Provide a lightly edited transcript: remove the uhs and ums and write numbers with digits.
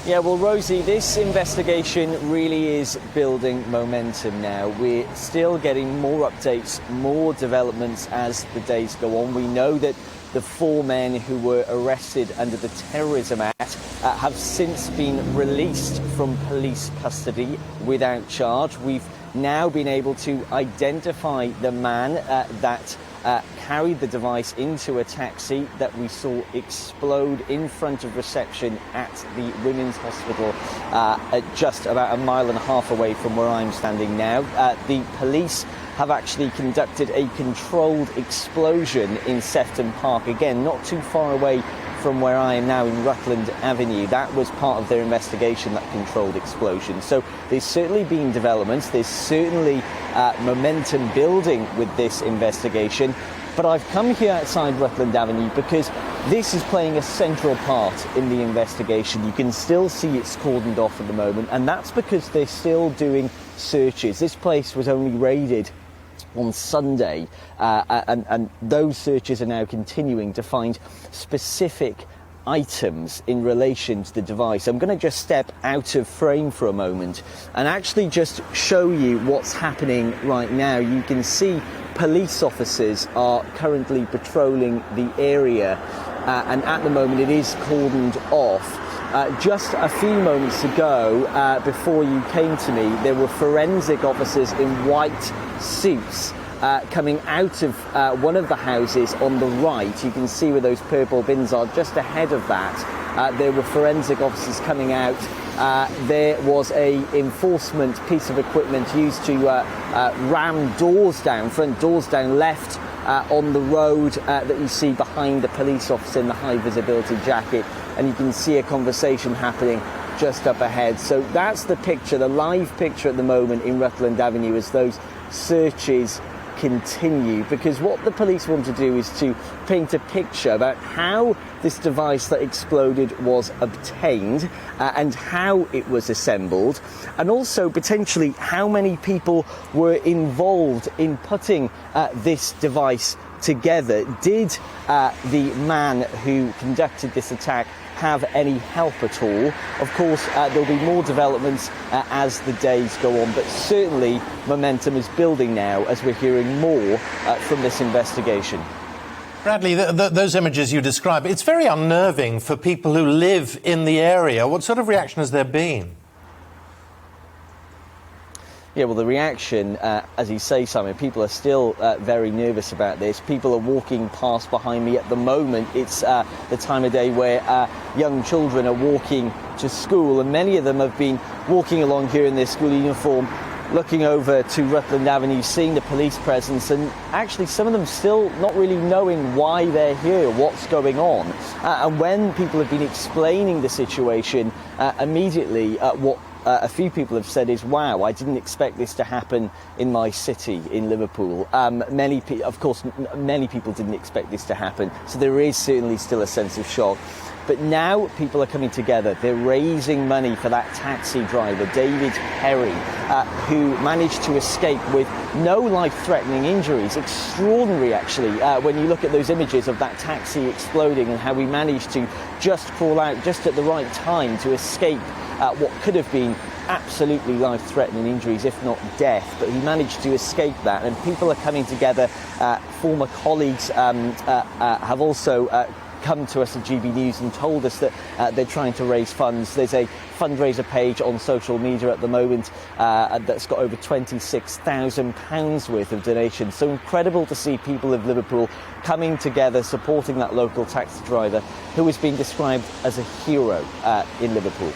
Yeah, well, Rosie, this investigation really is building momentum now. We're still getting more updates, more developments as the days go on. We know that the 4 men who were arrested under the Terrorism Act have since been released from police custody without charge. We've now been able to identify the man that carried the device into a taxi that we saw explode in front of reception at the Women's Hospital just about 1.5 miles away from where I'm standing now. The police have actually conducted a controlled explosion in Sefton Park, again not too far away from where I am now in Rutland Avenue. That was part of their investigation, that controlled explosion. So there's certainly been developments, there's certainly momentum building with this investigation. But I've come here outside Rutland Avenue because this is playing a central part in the investigation. You can still see it's cordoned off at the moment, and that's because they're still doing searches. This place was only raided on Sunday, and those searches are now continuing to find specific items in relation to the device. I'm going to just step out of frame for a moment and actually just show you what's happening right now. You can see police officers are currently patrolling the area, and at the moment it is cordoned off. Just a few moments ago, before you came to me, there were forensic officers in white suits coming out of one of the houses on the right. You can see where those purple bins are. Just ahead of that, there were forensic officers coming out. There was a enforcement piece of equipment used to ram doors down, front doors down, left on the road that you see behind the police officer in the high visibility jacket, and you can see a conversation happening just up ahead. So that's the picture, the live picture at the moment in Rutland Avenue as those searches continue, because what the police want to do is to paint a picture about how this device that exploded was obtained and how it was assembled, and also potentially how many people were involved in putting this device together. Did the man who conducted this attack have any help at all? Of course, there'll be more developments as the days go on, but certainly momentum is building now as we're hearing more from this investigation. Bradley, those images you describe, it's very unnerving for people who live in the area. What sort of reaction has there been? Yeah, well, the reaction, as you say, Simon, people are still very nervous about this. People are walking past behind me at the moment. It's the time of day where young children are walking to school, and many of them have been walking along here in their school uniform, looking over to Rutland Avenue, seeing the police presence, and actually some of them still not really knowing why they're here, what's going on. And when people have been explaining the situation, immediately what a few people have said is, wow, I didn't expect this to happen in my city, in Liverpool. Many people didn't expect this to happen, so there is certainly still a sense of shock. But now people are coming together. They're raising money for that taxi driver, David Perry, who managed to escape with no life-threatening injuries. Extraordinary, actually, when you look at those images of that taxi exploding and how he managed to just crawl out just at the right time to escape what could have been absolutely life-threatening injuries, if not death. But he managed to escape that, and people are coming together. Former colleagues have also come to us at GB News and told us that they're trying to raise funds. There's a fundraiser page on social media at the moment that's got over £26,000 worth of donations. So incredible to see people of Liverpool coming together, supporting that local taxi driver who has been described as a hero in Liverpool.